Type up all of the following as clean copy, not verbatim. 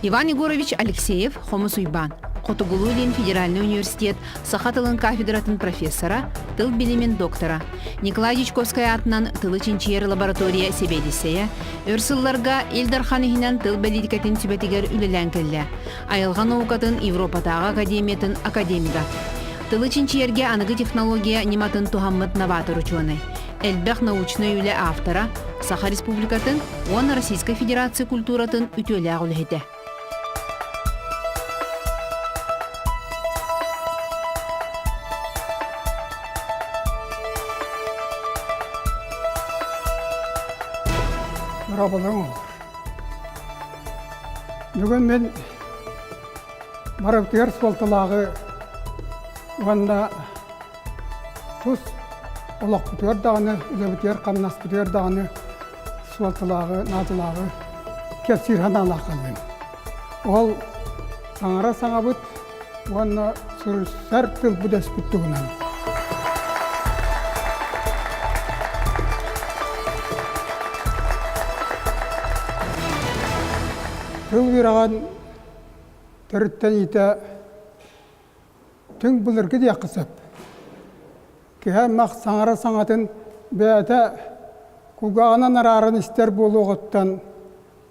Иван Егорович Алексеев, Хомус Уйбан. Хотугулуилин Федеральный университет, Сахатылын кафедратын профессора, тыл билимин доктора. Николай Дичковская атынан тылы чинчиер лаборатория себедисея, өрсылларга Илдарханихинен тыл белидикатын сүбетигер үлелен келле. Айылған оукатын Европатағы академиятын академига. Тылы чинчиерге анығы технология нематын тухаммыт новатор ученый. Эльбэх научный үле автора, Саха Республикатын, он Российской Федерации культуратын ütөлі ағылхеті. Бүгін мен Марабтығар суалтылағы ванда тұс олақ бұтығар дағыны, үзебітер қамнас бұтығар дағыны суалтылағы, назылағы кепсир ханалақылын. Ол саңара саңа бұт, ванда сұрысар тыл бұдас бұттығынан. Тыл вираған түріттен еті түң бұлырғы де қысып. Кеһәм мақ саңара саңатын бәйті күлгағынан арарын істер болу ғыттан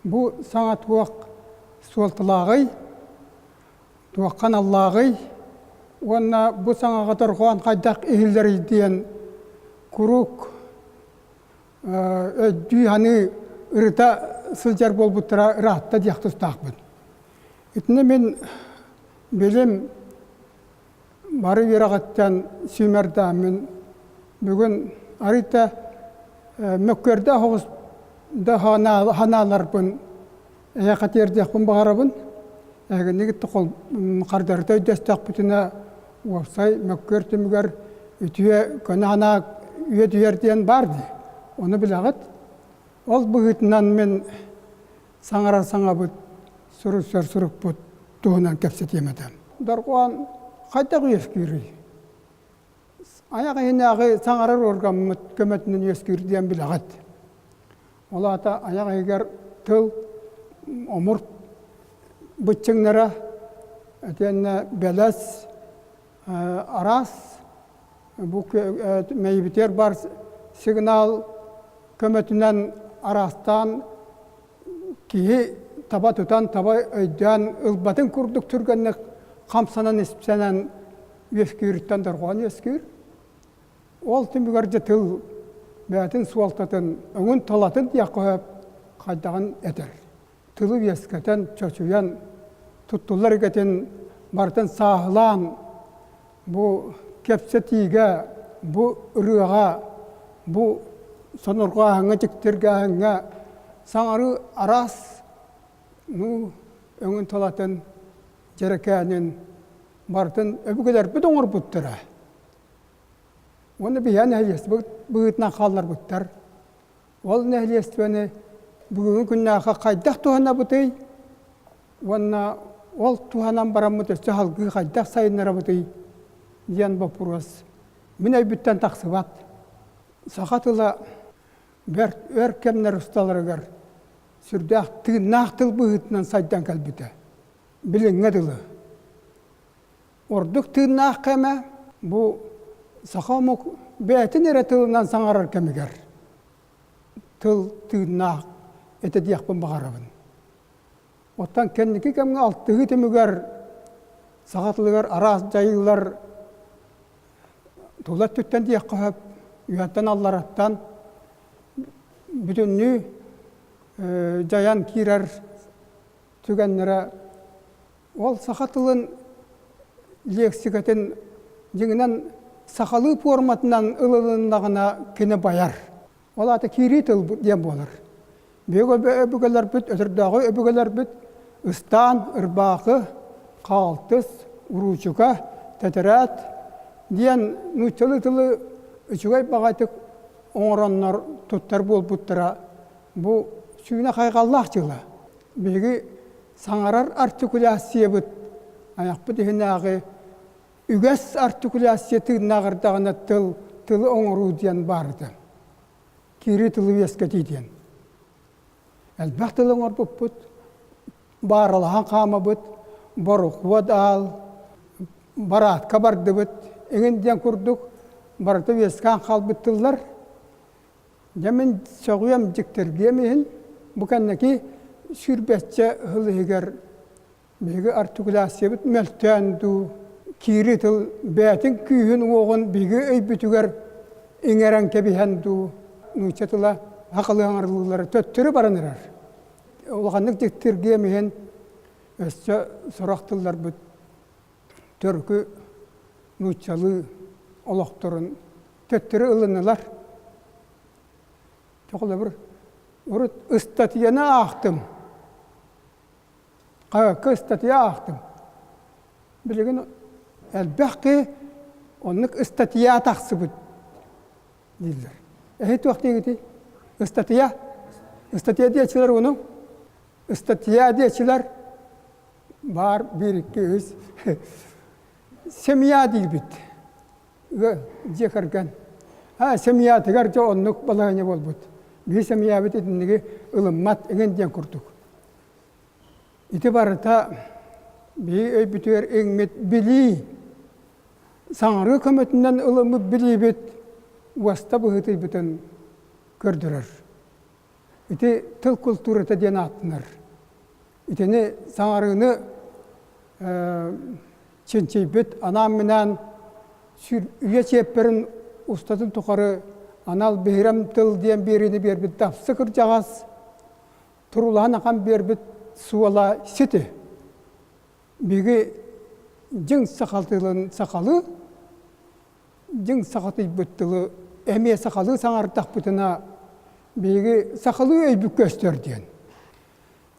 бұ саңа туақ суалтылағый, туаққан Аллағый, онына бұ саңаға тұрған қайдақ ehiller дейін күрік дүйаны ұрыта сылжар бол бұттыра ұратта дияқты ұстақпын. Үтіне мен белем бары верағаттан сүймердамын. Бүгін арыта мөккерді хоғызда ханаларбын, әйақатердіқпін бағарабын. Әгінігітті қол қардарды өйдестақ бүтіна олсай мөккер түмігер үтіе көні хана үйе дүйерден барды. Оны білағыт. Ол бұғытынан мен саңара саңа бұд, сұрық бұд, туғынан кәпсет емедім. Дарқуан қайдақ өскері. Аяғы енағы саңарар орған көметінен өскерден білағат. Ол ата аяғы егер тыл, омырт, бұтчыңнара, әтені бәләс, арас, мәйбітер бар сигнал, көметінен арастан кейі таба тұтан, таба өйден, ұлбатын күрдік түргенні қамсанан еспсенен өскеріттен дұрған өскер. Ол түмігерді тыл бәтін суалтатын, өңін талатын яқып қайдаған әдір. Тылы ескетін, чөчуян, тұттылар кетін бартын сағылан, бұл кепсетіге, бұл ұрыға, бұл сонырға аңа жіктерге аңа саңары арас өңін толатын жерекәнін бартын өбігілер бүд оңыр бұттыра. Оны бейен әлес бұғытна қалар бұттар. Ол әлестіні бүгінгі күннәға қайдақ туғана бұтый, ол туғанан барамыды жағалғы қайдақ сайынлара бұтый диян бапырыз. Мен әйбіттен тақсы бат. Сақатыла өр кемнер ұсталарығар сүрдәқ тығынақ тыл бұғытынан сайдан кәлбіті. Біліңе дылы. Ордық тығынақ кәмі бұл сақамық бәтін әрі тылынан саңарар кәмігер. Тыл тығынақ әті дияқпын бағарабын. Оттан кәндікі кәмгі алттығы түмігер сақатылығар, арас жайылар тұлат түттен дияқ қағып, үйаттан аллараттан бүтінні жаян кирер түгеннері ол сақатылын лексикатын жеңінен сақалы форматынан ылылындағына кені баяр. Ол аты кири тыл дем болыр. Өбігелер бүт, өтірдағы өбігелер бүт, ұстан, ұрбақы, қалтыс, ұручуға, тәтірәт, ден нүттілі-тілі үчігай бағайтық оңыраннар тұттар бол бұттыра. Бұл сүйіне қайғаллақ жылы. Бегі саңарар артикуляция бұт. Аяқ бұт ехінағы үгәс артикуляция тығынағырдағына тылы оңыру ден барды. Кири тылы веске дейден. Әлбәқ тылы оңыр бұт бұт. барылахан қама бұд, борықуад ал, баратқа барды бұд, еңінден күрдік, барыты вескан қалбыттылар. Жәмен соғуям жіктерге мейін, бұқаннеки сүрбәтчі ғылығығар бегі артикуляция бұд, мөлттәнду, кири тыл бәтін күйін оғын бегі өйбітігер еңерен кәбіхәнду, нұйчатыла ақылы аңырлылары төттірі баранырар. Олғанық жіктерге мейін өсті сұрақтылар бұд, түркі нұйчалы олықтырын төттірі ұлынылар. Жоқылы бір ұрыт ұстатияны ақтым. Қағақы ұстатия ақтым. Білеген әлбәқті онық ұстатия тақсы бұд дейділер. Әйт уақыт еңіті? Ұстатия? Ұстатия дейшілер оның? Ұстатия дейшілер бар бір-екі өз. Семья дейл бұд. Жекірген. Семья тігер жо онық балағыне бол бұд. Bir semya bittiğinde ılımmat engenden kurduk. İtibarata bir öy bitiyor engmet bili. Sanarı kömetinden ılımı bili bit. Vasta bıhıtı bütün gördürer. İti tıl kulturata diyen atınır. İtini sanarını çençey bit anam minen üye çepperin ustadın tukarı Anal behirem tıl diyen birini berbit daf sıkır cağaz. Turulağın akan berbit suvala siti. Bigi jing sakaltılın sakalı, jing sakatı büttılı, emiye sakalı sanar takbıtına bigi sakalı öybük göster diyen.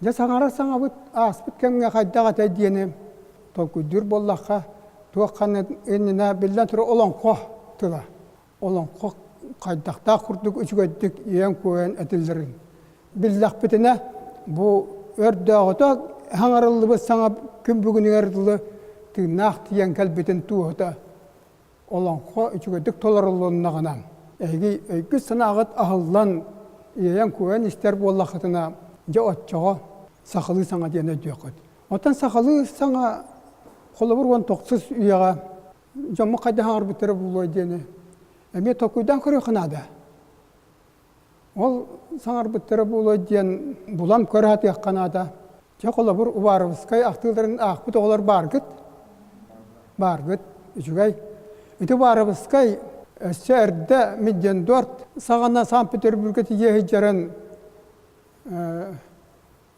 Ya sanara sana bit asbit kemge kaydağa tay diyene tolkuydur bollakka tuğakkanın enine bilden türü olan koh tıla. Olan koh Qaydaqta kurduk üçgöddük yen koyan etillerin. Billah bitine bu ördağıda hangarıllı bu sana kim bugün yardıllı tığnaq diyen kalbitin tuğda olan ko üçgöddük tolarıllığına ganam. Egi sanağıt ahıllan yen koyan ister bu Allah'atına jaotçağa sakalı sana diyen ödüyakıd. Otan sakalı sana kolu vurgan toksuz üyağa jamı qayda hangar bitirip buluyor diyene. Eme tokuydan körü kınada. Ol sanar bitirip buluyor diyen bulam körü hati yakkanada. Çakola bur uvarıvıskay aktılların akbıt oğlar bargıt. Bargıt. Üçügay. İti varıvıskay şehirde midyen 4 sağana Sankt Petersburg'da yehiceren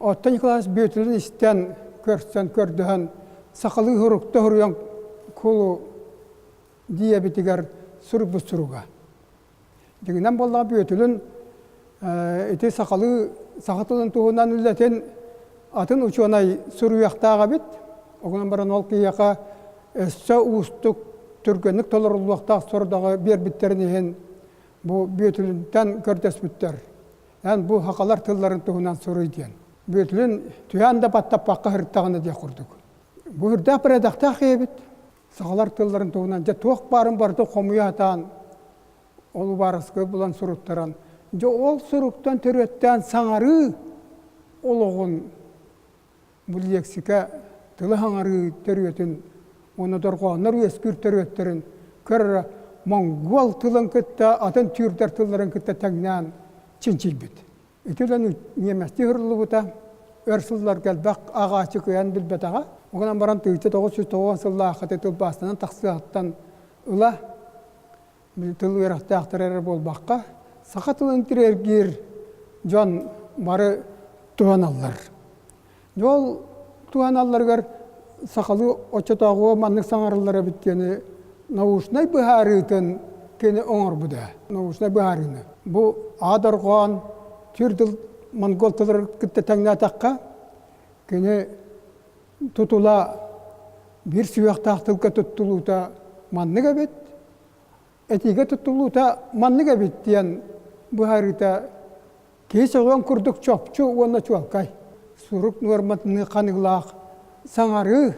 ottan klas büyütülün isten kördühen sakalı hurukta huruyan kulu diye bitiger sürüp bu sürüga. Diğinden bolla büyütülün iti sakalı sakatılın tuğundan ületen atın uçuğunay sürü yaktağa bit. Oğunan baran ol ki yaka esse uustuk Türkönlük tolarulluqta sorudağı bir bitterini bu büyütülünden kördes bitter. Yani bu hakalar tılların tuğundan soru diyen. Büyütülün tüyan da battap bakka hırttağını diye kurduk. Bu hırttağ bir edaqtağ kıyabit. Sağlar tılların tuğundan ja tuğ barın bardı komuya atan. Olu barıskı bulan suruktaran. Ja ol suruktan törüyetten sanarı oluğun bu leksika tılı hanarı törüyetin onu dorğanlar eskür törüyetlerin kör Mongol tılın kıtta atan türder tılların kıtta tagnan çinçilbit. Etilen yemesti hırlı buta örsüzler gelbek ağaçı kıyan bilbetağa. Oğunan baran tığıçı 990 sıllığa katı tıl basından taksıhattan ıla tıl verakta aktarır bol bakka. Sağa tılın tirer gir can barı tuğanallar. Yol tuğanallar gör sakalı oçatağı manlık sanarıllara bitkeni nauşnay biharıtın kene oңор bu da. Nauşnay biharını. Bu adarğan türdül Mongol tılır kıtta tangnatakka kene tutula bir süyaqtaq tılka tutuluta manlıga bit. Etiga tutuluta manlıga bit diyen biharıta keşeğen kurduk çopçu ona çualkay. Suruk nurmatını kanıglaq sanarı,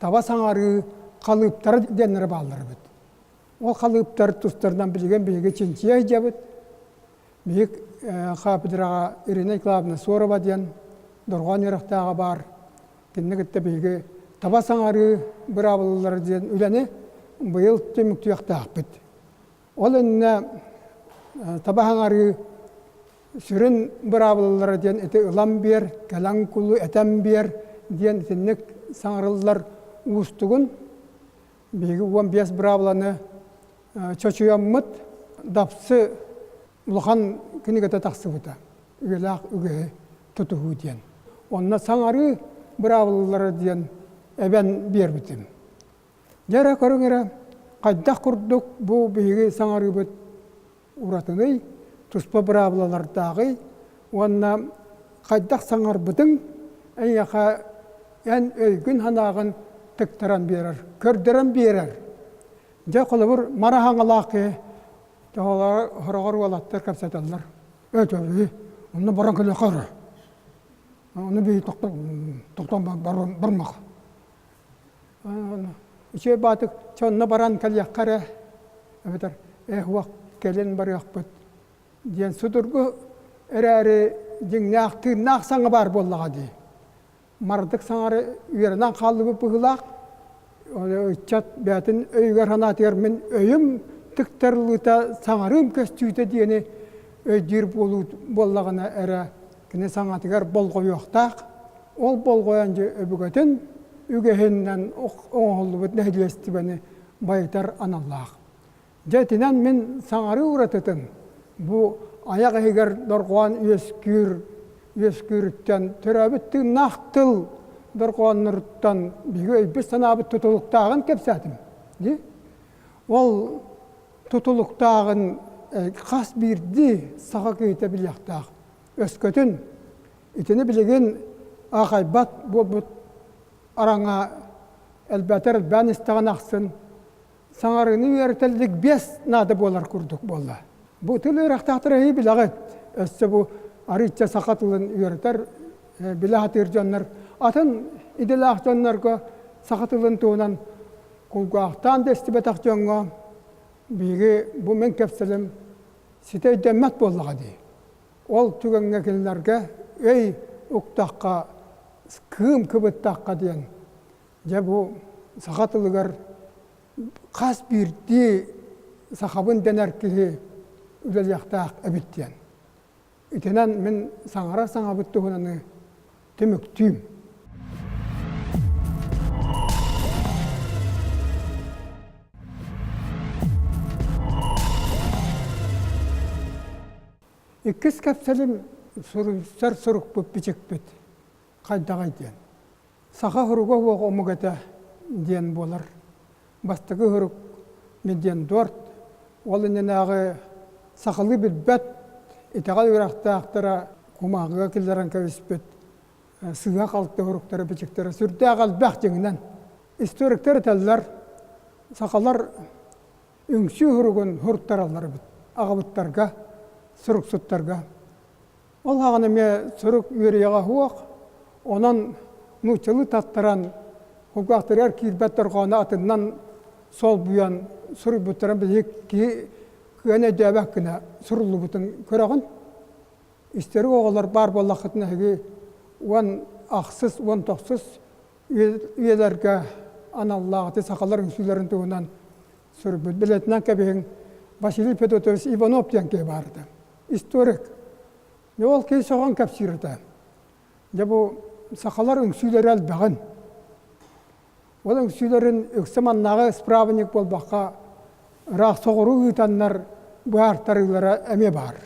tava sanarı, kalıptar denleri bağları bit. O kalıptar tustlardan bilgen bilge çinçiye hicabit. Büyük kapıdırağa irine iklabına soraba diyen дорған ерақтаға бар, кеннегітті бейгі таба саңары бір абылылар ден үләне бұйыл темік тұяқтақ біт. Ол үніне таба саңары сүрін бір абылылар ден әті ұлам бер, кәләң күлі әтәм бер ден теннек саңарылылар ұстығын бейгі 15 бір абыланы чөчуяммыт дапсы ұлған кенегеті тақсы бұта. Үгелақ үге тұтығы ден. Онына саңары бір абылылар ден әбән бер бітім. Жәрі көріңері қайдақ күрдік бұл бейгі саңары бұт ұратыңый, тұспа бір абылалардағы, онына қайдақ саңар бұтың әйеқа ән өйгін ханағын тіктіран берер, көрдірін берер. Жа қолы бір марахаңа лақы, ғырағыр олаттар кәпсеталар. Өте, оны баран көлі қары. Оны бей тоқтан бармақ. Үше батық, чонны баран кәлі қары. Өбетер, уақ кәлін бар яқпыт. Ден сұдырғы әрі жеңнақ, тырнақ саңы бар боллаға дей. Мардық саңары үйерінен қалығы бұғылақ. Үтчат бәтін өйгер ханатығар мен өйім тіктерліта саңарым көстүйті дейіне өйдер боллағына әрі кіне саңатығар бол қойуқтақ. Ол бол қойанжы өбігетін үгехеннен оңғылы бұт нәйділесті бәні байытар аналлақ. Жәтінен мен саңары ұратытын. Бұл аяқ егер дорғуан өскүріттен түрәбітті нақтыл дорғуан нұрттан бігі өйбіс санабы тұтылықтағын кепсәтім. Ол тұтылықтағын қас бірді саға кейті біліқтақ. Өскөтін, итіні білеген ағайбат бұл араңа әлбәтір бән істіған ақсын. Саңарыны өртілдік 5 нады болар күрдік болды. Бұл тілі рақтақтыр әйі білағыт. Өсі бұл аритча сақатылын үйертер, білағатыр жонлар. Атын иделі ақ жонларға сақатылын туынан құлғақтан дәсті бәтақ жонға бігі бұл мен кәпсілім сетей дәммәт болыға дей. Ол түгенге келінлерге өй ұқтаққа, кім күбіттаққа дейін. Жа бұл сақатылығар қас бірді сақабын дәнәр кеге үлел яқтақ әбіттен. Үтенен мен саңара саңабытты ғынаны түміктүйім. Иккіз кәпсәлім сәр сұрық бұп бічек бүт. Қайдағай ден. Сақа ғыруға оғы омығыта ден болар. Бастығы ғыруқ меден дорт. Ол үненағы сақылы білбәт. Итағал үрақтақтара құмағыға келдерін кәвіспет. Сыға қалықты ғыруқтары бічектері сүрді ағал бәқ жеңінен. Историктері тәлілер сақалар үңсі ғыруғын ғұрттар алар бұд. Ағабыттарға, сұрық сұттарға. Ол ағаны ме сұрық үйерияға хуақ. Онан нұчылы таттаран құлғақтырар кирбәттер қауына атынан сол бұян сұры бұттаран біз көне дөбәк кіне сұрылы бұтын көріғын. Істері оғылар бар болақытын әге оң ақсыз, оң тоқсыз үйелерге аналлағыты сақалар үңсілерін туғынан сұры бұт. Білетінен кәбең Василий Петрович Иванов денке барды. Историк. Ол кей соған кәпсірді. Бұл сақалар үңсілер әлбәғын. Ол үңсілерін үксіманнағы справник болбаққа рақ соғыру ұйтанлар бұғартарылары әме бар.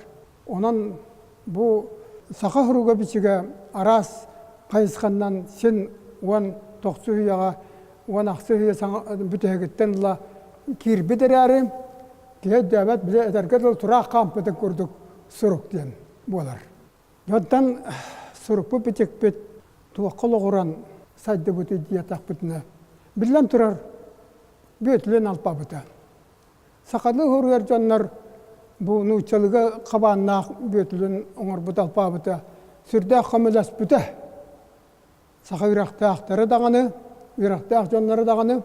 Онан бұл сақа ғыруға бічіге арас қайысқаннан сен оң тоқсы үйаға, оң ақсы үйа бүтігіттен ұла кирбедер әрі, кейт дөбәт біле әдәргеділ тұрақ қампыды көрдік сұрық ден болар. Йоттан сұрық бұл бітек бет туаққылы ғұран сайды бұты диятақ бұтына. Білден тұрар бөтілен алпа бұты. Сақадлы ғырғар жонлар бұл нұчалығы қабаннақ бөтілін оңыр бұт алпа бұты. Сүрді қамылас бұты. Сақа үрақтақтары дағаны, үрақтақ жонлары дағаны.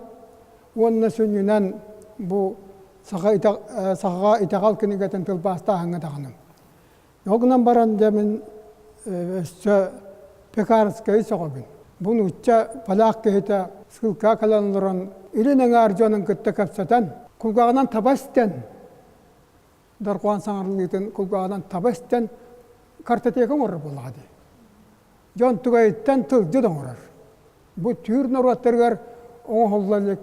Онына сөнінен бұл сақаға итағал кенегетін тылбаста аңы дағаны. Оғынан баран дәмін өсі Pekarskai soğabın. Bunu uçça palak kehite sıkılka kalanların ilinen arcanın kıtta kapsatan kulgağından tabasten darquan sanarlıgıtın kulgağından tabasten kartatekan orar buladı. Jon tugayıttan tılcı da orar. Bu tür norvatlargar onu hollalık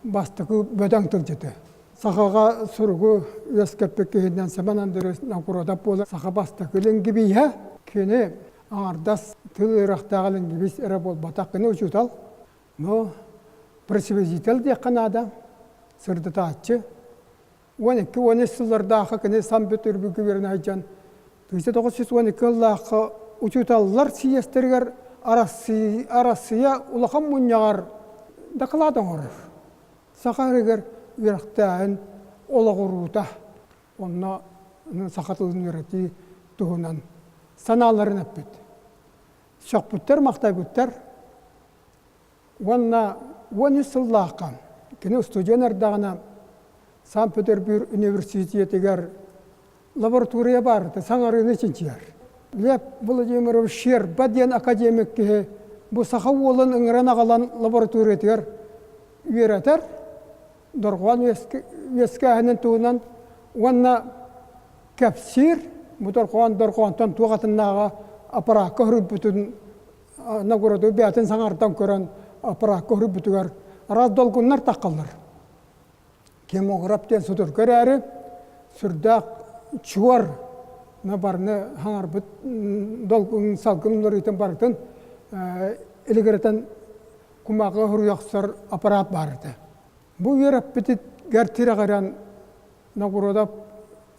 bastıkı böden tılcıdı. Sakaga surgu yaskepek kehinden semanan deres nakuradap bola saka bastıkılın gibi ya kene ardas tıl irahtağılın gibi era bol batakını uçutal. No presibizitel diye kanada sırdı taççı. 12 yıllarda akı San Petersburg'u verin aycan. 1912 yıllarda uçutallar siyesterger arasıya ulakam munyagar dakıladan orar. Sakariger irahtağın olağuruta onna sakatılın yöreti tuhunan sanaların öpüt. Şok bütler, maktay bütler. Onna 13 yıllarda kine stüdyoner dağına San Petersburg Üniversiteti'ger laboratoriya bardı, sanarını için yer. Lep Vladimir Щерба akademik ki bu saha olan ıngırana kalan laboratoriya üyereter. Dorğan veskahının tuğunan onna kapsir bu dorğantan tuğatınnağa aparak kahrup bütün naguradu biatın sanardan kören aparak kahrup bütüger raz dolgunlar takkallar. Kemograften sudur köreri sürdak çuvar na barne hangar bit dolgun salgınlar iten bartın iligireten kumağı huryaksar aparat bardı. Bu yerap bitit gertire garan nagurada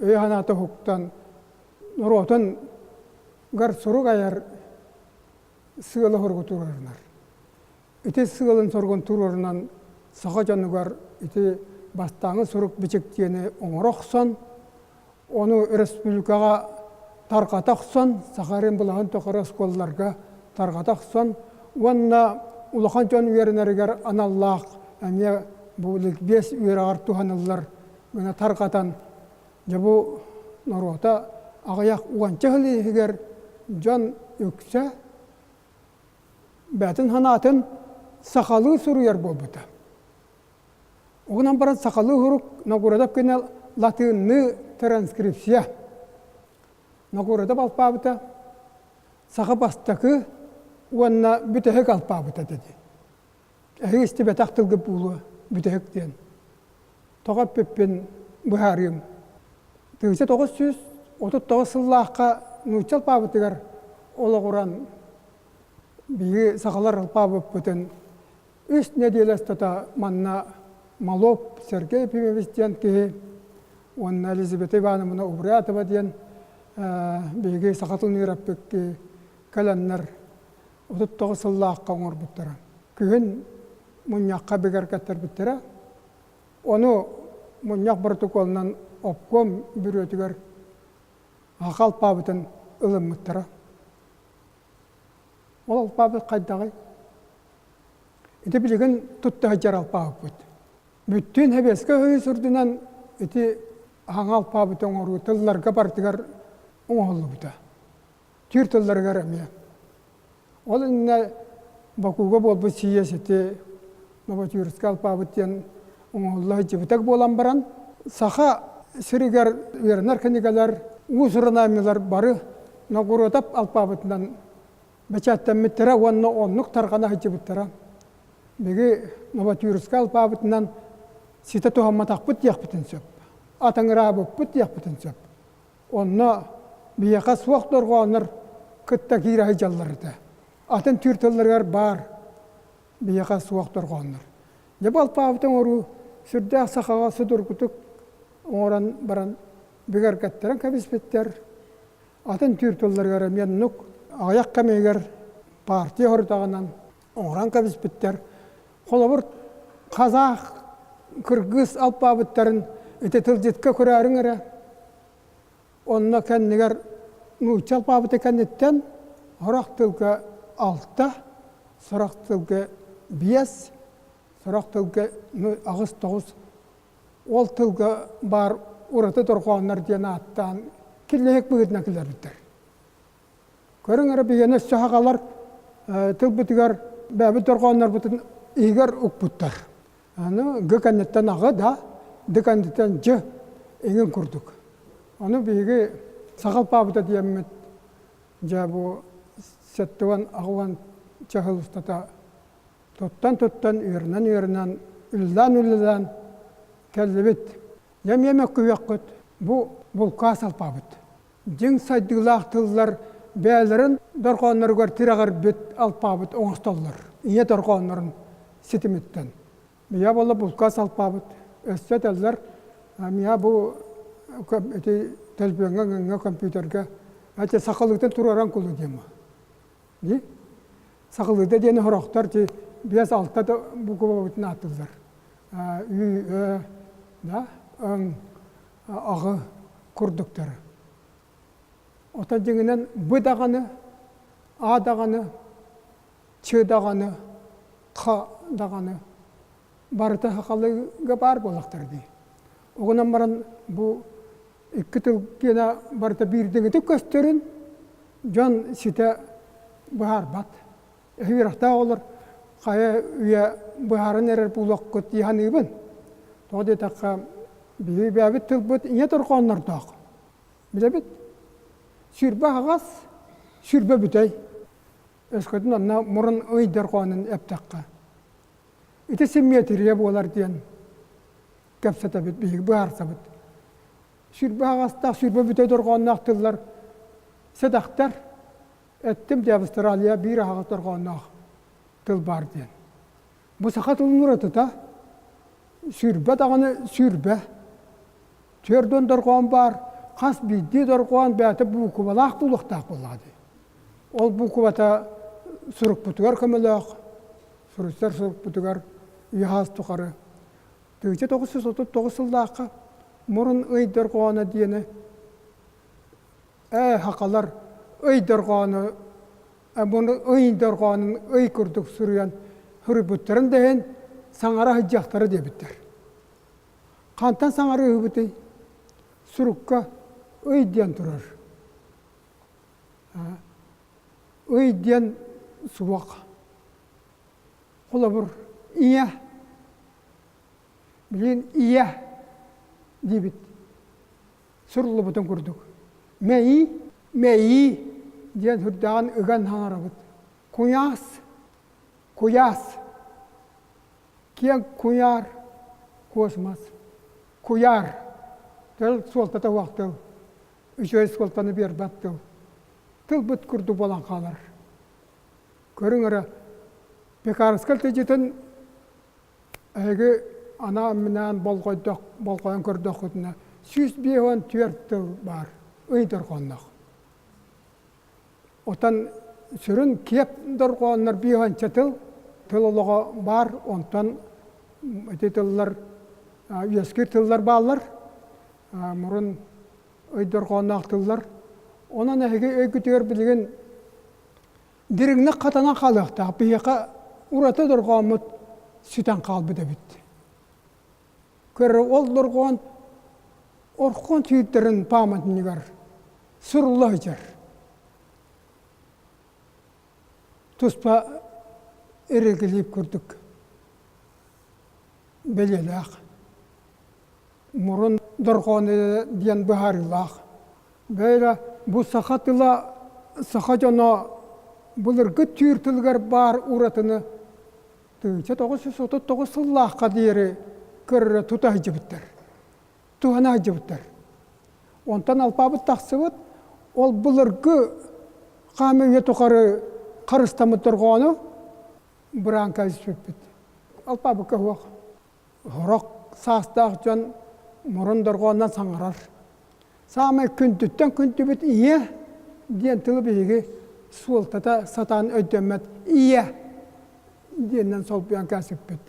hanata huktan norotan gar sorug ayar sığılı horgu turarlar. İti sığılın sorgun turarından sahacanı gar iti bastağın sorug biçik diyeni oңorokson onu respublikaga tarqataqson Sakarin bulağın tokara skollarga tarqataqson onna ulakan jon üyerineriger anallaq amiya bu likbes üyeragar tuhanıllar bana tarqatan jabu norota ağayak uançahli higer jon yükse batın hanatın sakalı suruyer bolbuta. Oğunan baran sakalı huruk naguradap kene latını transkripsiya. Naguradap alpabıta saka bastakı uanna bütehek alpabıta dedi. Ehi istibetak tılgı bulu bütehek diyen. Toğa peppen buhariyum. Tığıca 939 yıllaqqa nuçal alpabıtıgar ola kuran bir sakalar alpabıp bütün üst nedelestata manna Malop Sergey Pimevis diyen ki onna Elizabeth Ivanovna Ubryatova diyen bir sakatıl nirapık ki kalanlar 39 yıllaqqa oңor buttara. Kühün munyaqqa beger katar buttara. Onu munyaq protokolundan opkom bürötüger aqal pabıtın ılım buttara. Ol pabıt qaydagay. Iti bilgin tutta hajar alpabıt but. Bütün hebeske höy sürdünen iti hangal pabıt oңoru tıllarga bartigar oңollu buta. Tür tıllarga ramiya. Ol inne bakuga bolbu siyaseti Novosibirskal pabıt diyen oңollu jibitek bolan baran saha siriger verener kenigalar usuranamilar barı nagurodap alpabıtından beçatten mittere onna onnuk targana hijibitara. Begi Novosibirskal pabıtından sita tohammatak put yakbitin söp. Atangrabu put yakbitin söp. Onna biyaka suaq dorğanır kıtta kira hijallarıda. Atan türtüllerger bar biyaka suaq dorğanır. Jabal pabıtın oru sürdak sakağa sudur kutuk oran baran bigar kattaran kabisbetler. Atan türtüllerger mennuk ayak kameger partiya hortağından oran kabisbetler. Kolabur Kazak, Kırgız alpabıtların ite tılcıtka kurarın era. Onna kendiler nuç alpabıtı kennetten horak tılga altta, sorak tılga biyes, sorak tılga ağız toğuz. Ol tılga bar uratı dorğanlar diyen attan killehek bıgıdına killer bitter. Körün era biyene şahakalar тылбытыгар бәбі торғанлар бұтын игер ұқпыттар. Аны гыканеттен ағы да, дыканеттен жы еңін күрдік. Оны бейгі сағал пабыда деймет, жа бұл сәттіған ағуан чағыл ұстата тоттан, үйерінен, үлілдан кәлдебет. Емек күйек көт, бұл қасал пабыд. Жың сайдығылақ тылылар бәлерін дорғанларығар тирағар бет алып пабыд оңысталылар. Ие дорғанларын сетіметтен. Мия бола бұл қасал пабыд. Өсет әлілер, мия бұл тәлбеңі компьютерге әте сақылықтан тұраран күлі деймі. Сақылықта дені құрақтар бес алтта да бұл көбітін атылдар. Үй, ағы күрдіктері. Отан жеңінен бұ дағаны, а дағаны, чы дағаны, қа дағаны барыты хақалыға бар болақтар дей. Оғынан баран бұл екі тыл кені барыты бірдіңіті көстерін жан сите бұхар бат. Үйрақта олар қая үйе бұхарын әрір бұлақ көт ян үйбін. Тоғды таққа бейі бәбіт тыл бұд ие тұрғанлар тақ. Біле біт? Сүрбе ағас, сүрбе бүтей. Өскөтін онна мұрын өйдер қуанын әптаққа. Үті симметрия болар дейін кәпсәті біт, бейгі бұғарса біт. Сүрбе ағастақ, сүрбе бүтей тұрғанын ақтылар. Сәдақтар, әттім де Австралия бір ағас тұрғанын ақ тыл бар дейін. Бұл сақат ұлын ұраты та, сүрбе дағаны сүрбе. Төрден тұрған бар, қас бейді дұрған бәті бұқыбалақ бұлықтақ болады. Ол бұқыбата сұрық бұтығар көміліғ, сұрыстар сұрық бұтығар үйхаз тұқары. 1939 жылдаққа мұрын өй дұрғаны дейіні, хақалар өй дұрғаны, бұны өй дұрғанын өй күрдік сүрген хүрі бұттырын дейін саңара хыджақтары дебіттер. Қантан саңары үбітей, сұрыққа өйден тұрар. Өйден суақ. Қола бұр ие. Білген ие дебіт. Сұрлы бұтын күрдік. Мәйі ден хүрдаған үген хаңара бұт. Кuyas. Кен кuyar. Космос. Кuyar. Тыл суалтата уақтыл. Үшөй суалтаны бер баттыл. Тыл бұт күрді болан қалар. Көріңірі, бекарыскал тежетін әйгі ана мінен болғойын көрдіқ күтіне 104 тыл бар. Өйдір қоннақ. Отан сүрін кеп дұрғанлар бейханча тыл олыға бар. Онтан тыллар, үйескер тыллар балар. Мұрын өйдір қоннақ тыллар. Онан әйге өйгітер білген диріңні қатана қалықты. Бейеқа ұраты дұрғамыд сүтен қалбы да бітті. Көрі ол дұрған орқын түйіттерін паматынығар. Сұрлы жар. Тұспа әрегіліп көрдік. Белелі ақ. Мұрын дұрғаны ден бұхарылы ақ. Бәйлі бұл сақатыла сақатына бұлыр күт түйіртілгер бар ұратыны 1939 сыллаққа дейірі көрі тұта жібіттір. Туғана жібіттір. Онтан алпабыт тақсы бұд, ол бұлыр кү қамыне тұқары қарыстамы тұрғаны бұран кәзіп бітті. Алпабы көуақ. Ғырақ састақ жан мұрын тұрғанынан саңырар. Самай күнтіттен күнтібіт ие ден тылы бейге суылтата сатан өйдемет ие деннен сол биян кәсіп біт.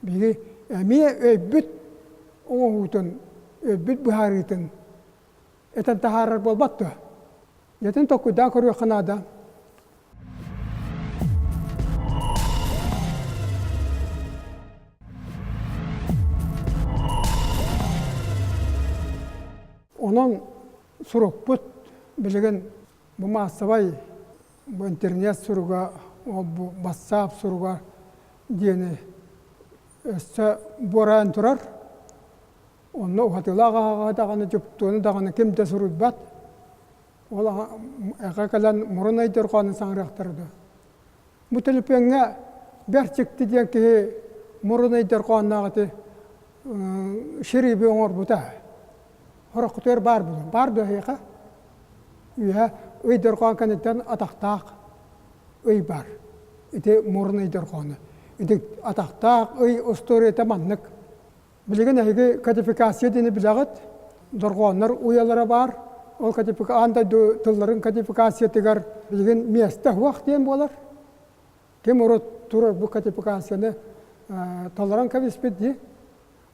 Бейге әмие өйбіт оңғытын, өйбіт бұхаритын. Әтін тахарар болбатты. Етін тоқыда көрі қанада. Onun suruk put bilgen bu masavay bu internet suruga ол бу бассап суруга дени өссө боран турар. Онно ухатылага даганы жуптуны даганы кимде сурубат. Ол калан мурун айдырганы саңырактырды. Бу телепеңе берчикти деки мурун айдырганагы шириби оңор бута. Хорокутер бар бу. Бар да хека. Уя айдырган канеттен атактак ый бар. Ите мурун айдырганы. Ите атактак ый история таманнык. Билеген әйге кодификация дені білагыт, дұрғанлар уялары бар, ол андай тылларын кодификация тегер білген месті уақыт ден болар. Кем ұры тұрыр бұл кодификацияны таларан кәбеспет де,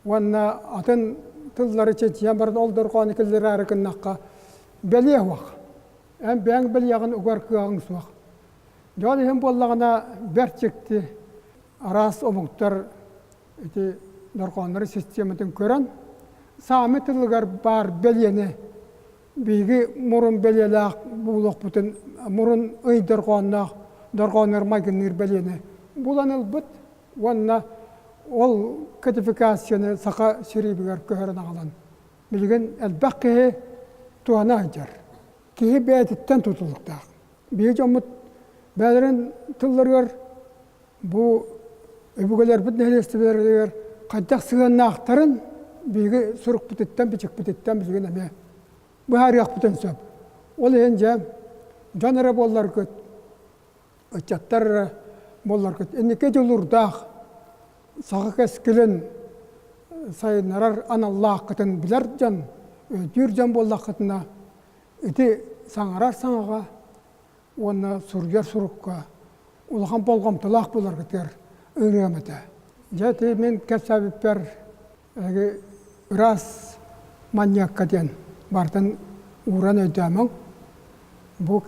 онына атын тыллары четиян барын ол дұрғаны келдері әрікін наққа бәле уақ. Әм бәң бәлеғын ұғар күйағын суақ. Жауды хем болағына бәртчекті арас омықтар дорқонлары систематын көрін, сами тылығар бар бәлені, бейгі мұрын бәлеләқ бұлық бұтын, мұрын ұй дорқонлар майгыныр бәлені. Бұлан ұлбыт, онына ол кодификацияны сақа шеребігер көрін ағалан. Білген әлбәқ кеге туғана айдар. Кеге бәйтіттен тұтылықтақ. Бейгі жомыт бәлерін тылларығар, бұл өбігелер бұт нәлесті бәлерігер, қайдақ сығанна ақтарын бейгі сұрық бұтеттен, бічік бұтеттен білген әме. Бұл әр яқ бұтын сөп. Ол ең жа, жаныры болар көт, өтчаттар болар көт. Енеке жолырдақ, сағы кәскілін сайынарар аналлақ қытын білер жан, өтір жан болақ қытына, өте саңарар саңаға, оны сұргер сұрыққа, олған болғамтылақ болар көтер өңеметі. Жәті мен кәпсәбіппер үрас маньякка ден бартын уран өйдәмің. Бұл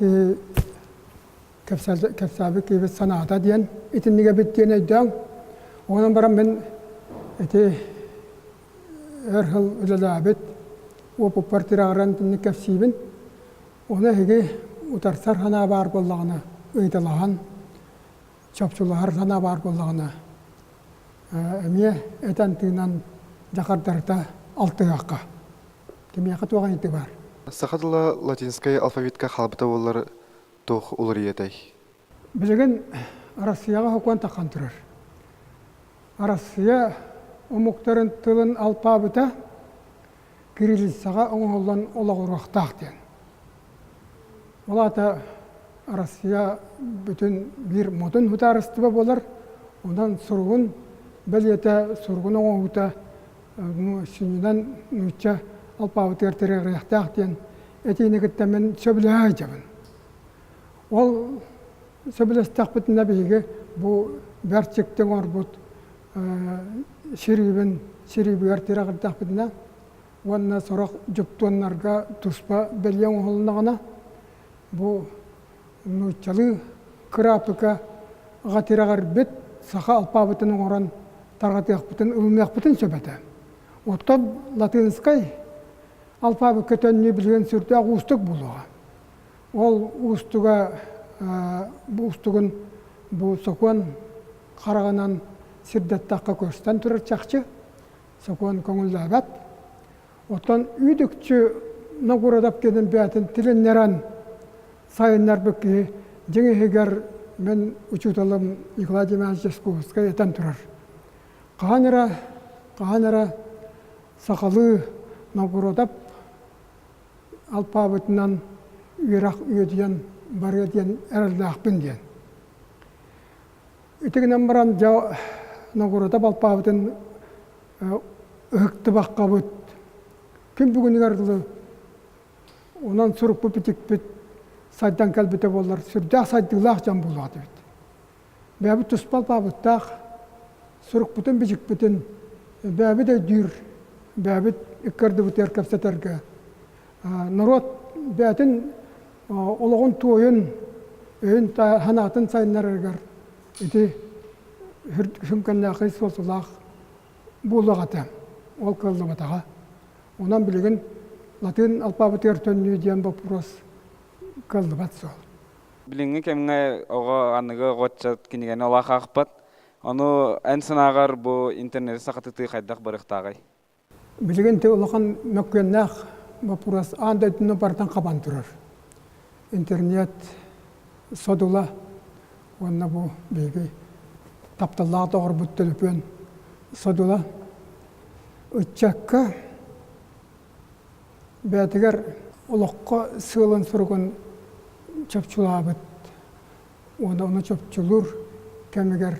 кәпсәбі кейбі санада ден итінніге біттен өйдәң. Оның барам мен әрхіл үлілі әбет опып партирағыран тінні кәпсейбін. Оны әге ұтарсар хана бар болағына өйділаған, чапчулар хана бар болағына. Әме әтән тыынан жақардарда алтығаққа. Кемеяқы туған еті бар. Сақадыла латинскай алфавитка қалбыта олар тоқ олар етай? Білген Россияға хокуан таққан тұрар. Россия омуқтарын тылын алпабыта кириллицаға оңғылдан олағырақтақ ден. Олата Россия бүтін бір модын хутарыстыба болар, ондан сұрғын бәлеті сұрғын оңғыта сүнінен нүтчі алпабыты әртірек ден әтейіні күттімен сөбілі жабын. Ол сөбілістақ бүтін әбейге бұл бәртшектен орбұт шеребі әртірек бүтіна онына сұрақ жүптуанларға тұспа бәлен оңғылынағына бұл нүтчілі крапыка ғатирағар бет сақа алпабытының оран тарғатыяқ бүтін, ұлмияқ бүтін сөбәті. Оттан латинскай алпабы көтөніне білген сүрді ұстық болуға. Ол ұстығын бұл соқуан қарағанан сирдеттаққа көстен тұрыр чақчы, соқуан көңілді әбәт. Оттан үйдікчі нағырадап кеден бәтін тіліннеран сайыннар бүкке жеңі егер мен учуталым Николай Демьяновичевская етен тұрар. Қағаныра сақалы нағырадап алпабытынан үйрақ үйеден бар еден әрілді ақпын ден. Үтігінен баран нағырадап алпабытын үхікті баққа бұд. Кім бүгін егерділі онан сұрып бұпетік бүт сайдан кәлбіті болар, сүрдәқ сайдылақ жан болады бет. Бәбі тұспал бабыттақ, сұрық бұтын бежік бұтын, бәбі де дүр, бәбі үккерді бұтер кәпсетерге. Народ бәтін олығын тойын, өйін ханатын сайынлар әргер, еті хүмкәнләқи солсылақ болығаты, ол көлді батаға. Онан білігін латын алпабытер төніне дейін бапырос көлді бат сол. Билинги кемге ого аныгы готчат кинеген ола хакпат. Ону эн сынагар бу интернет сакатыты хайдак барыктагай. Билген те улахан мөккеннах вопрос анда дно бартан кабан турар. Интернет содула онна бу биги тапталлаа тогор буттөлүпөн содула учакка бәтигер улакка сылын сурган чапчулабыт оны чапчулур кемигер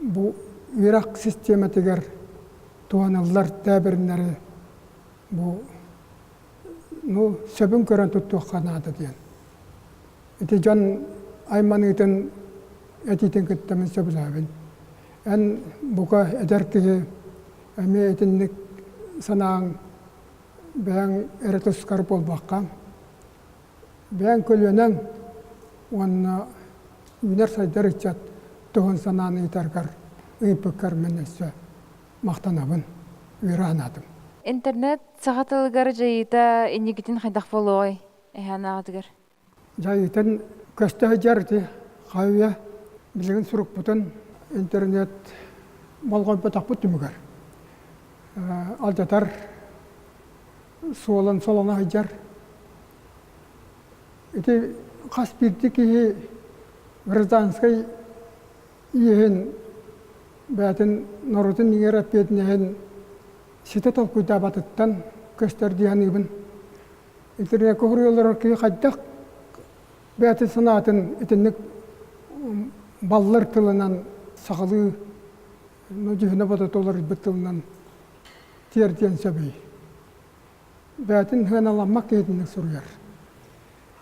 бу Ирак систематигер туаналлар тәбирнәре бу сөбүн көрөн туттуакканада диен. Эти жан айманытын этитин кыттамын сөбүлабын. Эн бука эдеркеге эме этинник санаң бәң эретускар болбаққа. Бәң көлөнен онна үнер сайдар ичат туғын сананы итаргар ыйпыккар менесе мақтанабын, үйранадым. Интернет сағатылығар жайыта инегетін қайдақ болуғай, әйханағадығар? Жайытын көстігі жарды, қауия білген сұруқ бұтын интернет болған бұтақ бұт түмігер. Алдатар суолан солана жар. Эти қас бірді кейі гражданскай иен бәтін нұрытын егер әппетін әйін сеті толкуйда батыттан көстер дияныйбын. Интернет көғырыйлар кейі қайдақ бәті сынатын етінік баллар тылынан сағылы жүхіне батат олар бұттылынан терден сөбей. Бәтін ғаналамақ кейдінік сұрғар.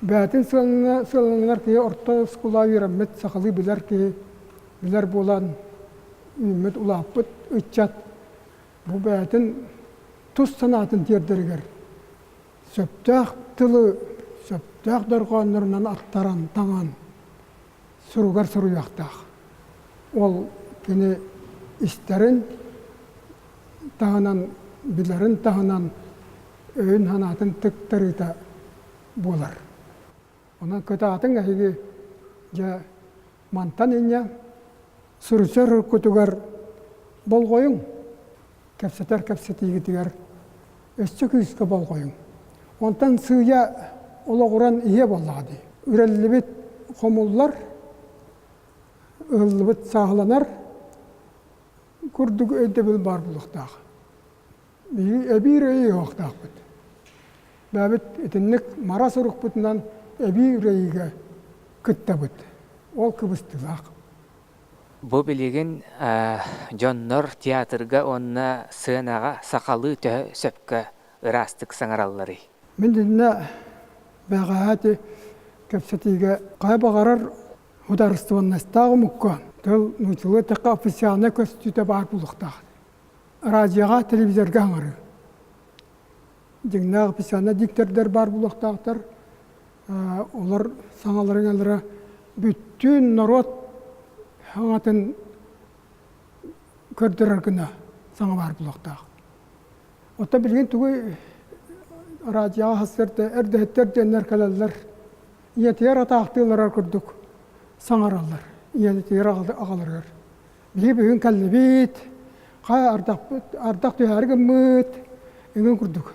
Бәтін сылынылар кейі орта скула үйрәммет сағылы білер кейі білер болан үміт ұлаппыт үтчат. Бұл бәтін тұс санатын тердергер. Сөптәқ тылы, сөптәқ дұрғанырынан аттаран, таңан, сұруғар сұруяқтақ. Ол кені істерін тағынан, білерін тағынан өйін ханатын түктіріті болар. Онан көті атын әйге жа мантан ене сүрісер күтігер бол қойың. Кәпсетер кәпсетігітігер өсті күйіске бол қойың. Онтан сүйя ола құран ие болады. Үрелібет қомулар, ұлыбет сағыланар, күрдігі өйді біл бар бұлықтағы. Әбір өйі оқтақ бұд. Бәбіт етінік мара сұрық бұтынан әбір өйіге күтті бұд. Ол күбістілақ. Бу билигин жоннор театрга онна сынаға сақалы тө сөпкө ырастык саңараллары. Мен динне бәғаәті кәпсетіге қай бағарар хударыстываннастағы мұққа. Тыл нұтылы таққа официалны көстүйті бар бұлықтағы. Радиоға, телевизорға аңыры. Дегнағы официалны диктордер бар бұлықтағытар. Олар саңаларын әлірі бүттін народ хаңатын көрдірер күні саңа бар бұлықтағы. Ота білген түгі радиоға хасырды, әрдеттер денер кәлелер. Иетер атақтылар көрдік саңаралар. Иетер ағалар. Бүгін кәлі бейт, қай ардақ түйәргі мүт, еңін көрдік.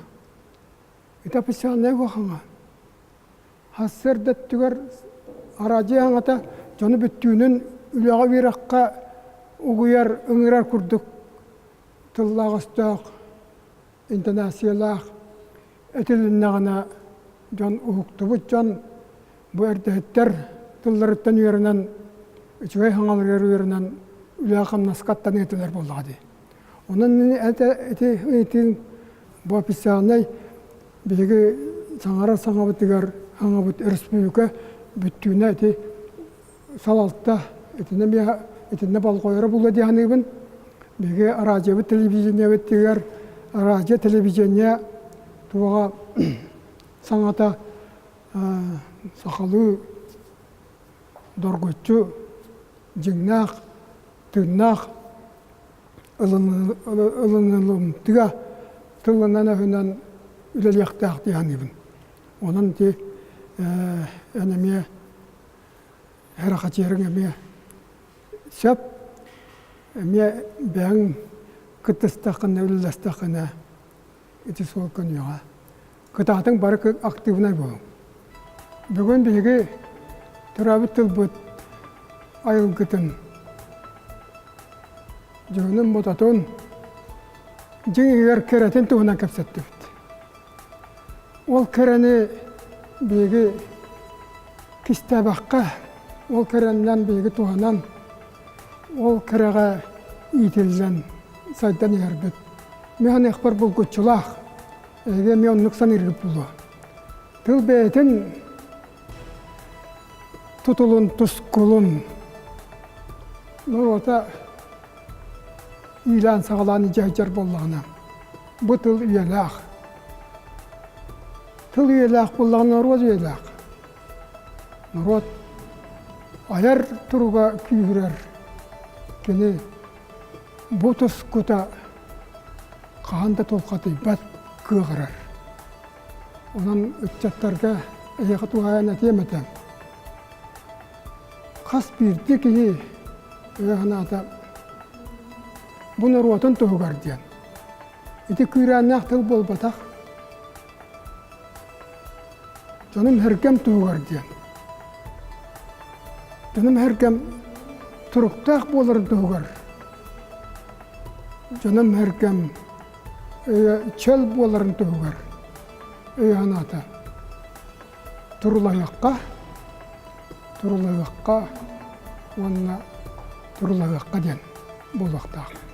Eta pisane waxanga. Hasser dettugar araji аңата жаны бүттүүнүн үлага биракка угуяр ыңырар курдук тыллагыстак интернациялак этилиннагана жан уктубут жан бу эрдеттер тылларыттан үйренен үчөй хаңалыр үйренен үлага наскаттан этилер болгады. Онун эти бу писане биги саңара саңабытыгар хаңабыт республика бүттүүнө эти салалта этине балгойра булды дияныгын биги радио телевидение өттүгөр радио телевидение туга саңата сахалуу доргочу жиңнак тыннак ылынылым тыга тылынан өһүнөн үлелектак дияныгын онун ти энеме әрақачерің әме сөп әме бәң кыттыстақына, үлілістақына еті сол күн еға. Кытағытың бары активнай болу. Бүгін бейге тұрабы тұлбыт айыл күтін. Жүгінің мұтатын жеңігер керетін туғынан көпсетті біт. Ол керені бейге кістәбаққа, ол кереннен бейге туғанан, ол кереға итілден сайдан ербіт. Мен әқпар бұл күтчілақ, әге мен нұқсан ергіп бұлы. Тыл бәйтін тұтылын, тұскылын. Нұр ота илан сағаланы жайчар болғана. Бұ тыл үйеләқ. Тыл үйеләқ болғана нұрот үйеләқ. Нұрот аяр тұруға күйірер. Кені бұ тұс күта қағанда толқаты бәт күйғырар. Онан үтчаттарға әйеқі туғайын әтеметем. Қас бірді кейі өйіғына ата бұны руатын тұғығар дейін. Эти күйрәннәқ тыл бол батақ. Жаным әркем тұғығар дейін. Жаным әркем тұрықтақ болыр тұғығар. Жаным әркем чәл болырын тұғығар. Өйіғына ата тұрылайыққа, онына тұрылайыққа дейін болуқтақ.